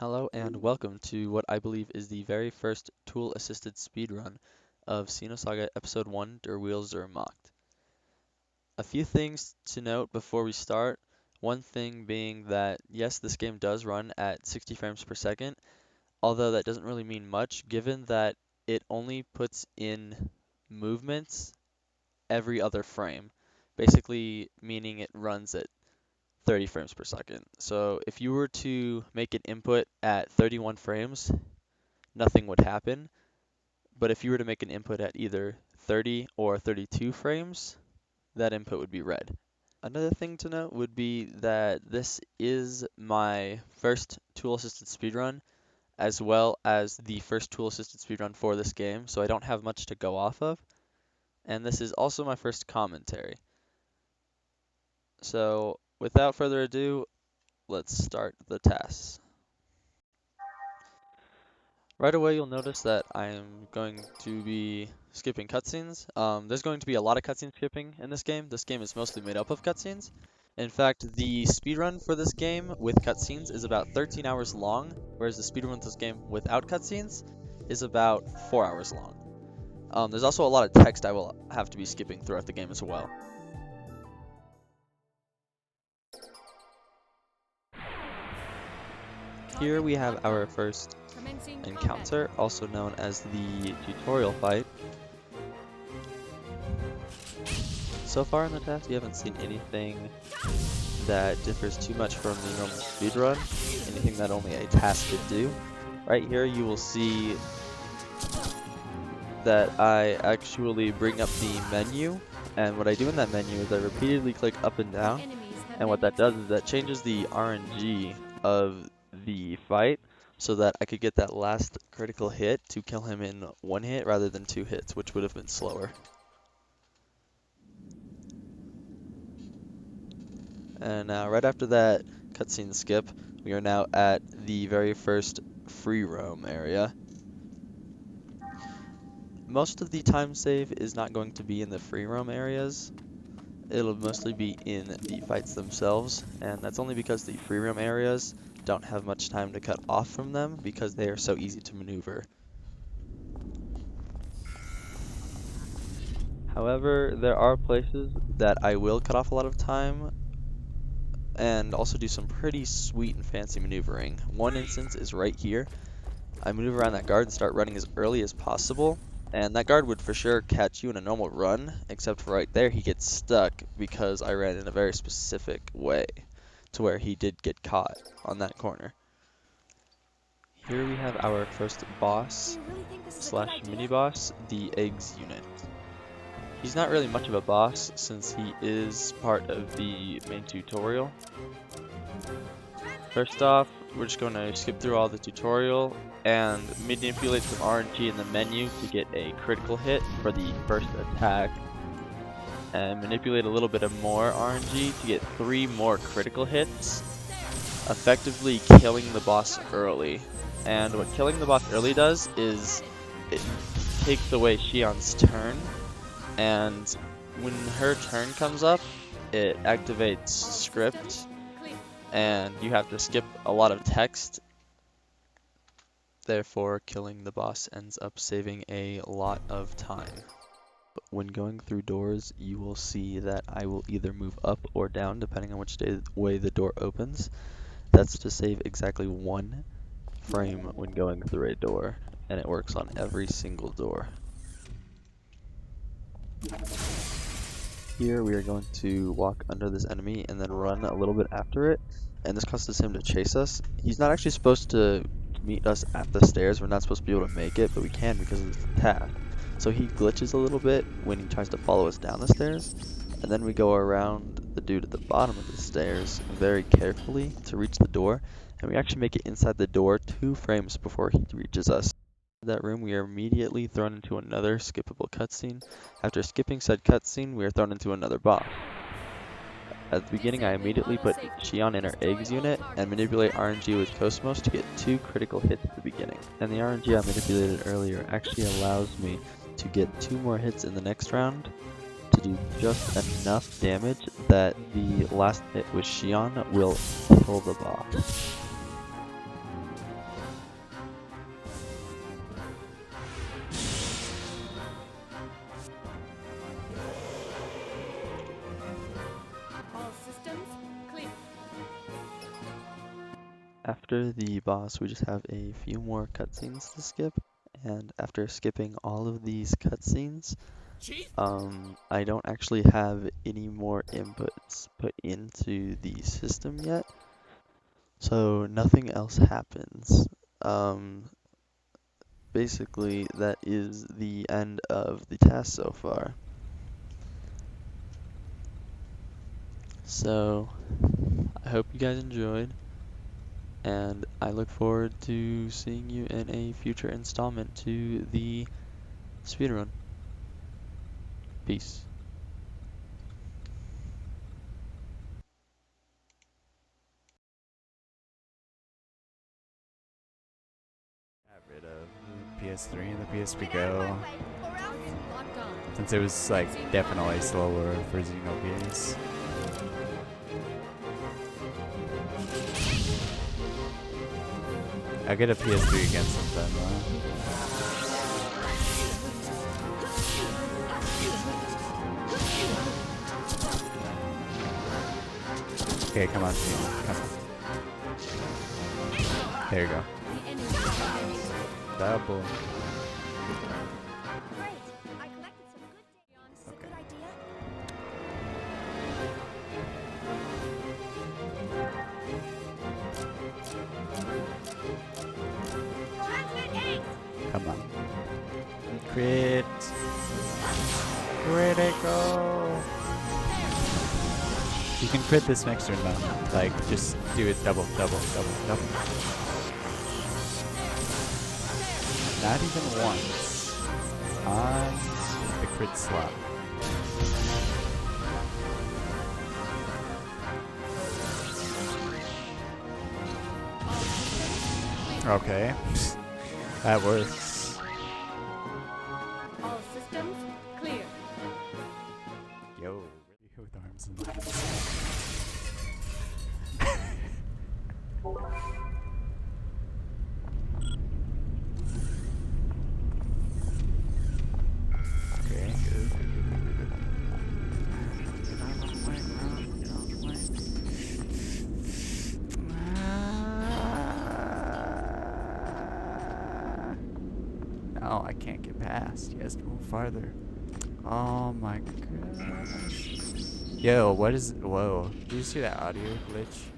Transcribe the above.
Hello and welcome to what I believe is the very first tool-assisted speedrun of Xenosaga Episode 1 Der Wille zur Macht. A few things to note before we start. One thing being that yes, this game does run at 60 frames per second, although that doesn't really mean much given that it only puts in movements every other frame, basically meaning it runs at 30 frames per second. So if you were to make an input at 31 frames, nothing would happen. But if you were to make an input at either 30 or 32 frames, that input would be red. Another thing to note would be that this is my first tool-assisted speedrun, as well as the first tool-assisted speedrun for this game, so I don't have much to go off of. And this is also my first commentary. So without further ado, let's start the tasks. Right away, you'll notice that I'm going to be skipping cutscenes. There's going to be a lot of cutscene skipping in this game. This game is mostly made up of cutscenes. In fact, the speedrun for this game with cutscenes is about 13 hours long, whereas the speedrun for this game without cutscenes is about 4 hours long. There's also a lot of text I will have to be skipping throughout the game as well. Here we have our first encounter, also known as the tutorial fight. So far in the test, we haven't seen anything that differs too much from the normal speedrun, anything that only a task could do. Right here you will see that I actually bring up the menu, and what I do in that menu is I repeatedly click up and down, and what that does is that changes the RNG of the fight so that I could get that last critical hit to kill him in one hit rather than 2 hits, which would have been slower. And now right after that cutscene skip, we are now at the very first free roam area. Most of the time save is not going to be in the free roam areas. It'll mostly be in the fights themselves, and that's only because the free roam areas don't have much time to cut off from them because they are so easy to maneuver. However, there are places that I will cut off a lot of time and also do some pretty sweet and fancy maneuvering. One instance is right here. I maneuver around that guard and start running as early as possible, and that guard would for sure catch you in a normal run, except for right there he gets stuck because I ran in a very specific way to where he did get caught on that corner. Here we have our first boss slash mini boss, the eggs unit. He's not really much of a boss since he is part of the main tutorial. First off, we're just going to skip through all the tutorial and manipulate some RNG in the menu to get a critical hit for the first attack, and manipulate a little bit of more RNG to get 3 more critical hits, effectively killing the boss early. And what killing the boss early does is it takes away Xion's turn, and when her turn comes up, it activates script, and you have to skip a lot of text. Therefore, killing the boss ends up saving a lot of time. When going through doors, you will see that I will either move up or down depending on which way the door opens. That's to save exactly 1 frame when going through a door, and it works on every single door. Here we are going to walk under this enemy and then run a little bit after it, and this causes him to chase us. He's not actually supposed to meet us at the stairs. We're not supposed to be able to make it, but we can because of the task. So he glitches a little bit when he tries to follow us down the stairs, and then we go around the dude at the bottom of the stairs very carefully to reach the door, and we actually make it inside the door 2 frames before he reaches us. In that room, we are immediately thrown into another skippable cutscene. After skipping said cutscene, we are thrown into another boss. At the beginning, I immediately put Xion in her eggs unit and manipulate RNG with Cosmos to get 2 critical hits at the beginning. And the RNG I manipulated earlier actually allows me to get 2 more hits in the next round to do just enough damage that the last hit with Xion will kill the boss. after the boss, we just have a few more cutscenes to skip, and after skipping all of these cutscenes, I don't actually have any more inputs put into the system yet, so nothing else happens. Um, Basically, that is the end of the task so far. So, I hope you guys enjoyed, and I look forward to seeing you in a future installment to the speedrun. Peace. Got rid of the PS3 and the PSP Go since it was like definitely slower for Xenosaga. I'll get a PS3 again sometime though. Okay, come on, team. Come on. There you go. Double. Okay. Come on. Crit. Critical. You can crit this next turn though. Like, just do it double, double, double, double. Not even once on the crit slot. Okay, that works. All systems clear. Yo, really with arms and legs. Okay, good. Get out of the way, bro. Get out of the way. No, I can't get past. He has to move farther. Oh my gosh. Yo, what is... Whoa. Did you see that audio glitch?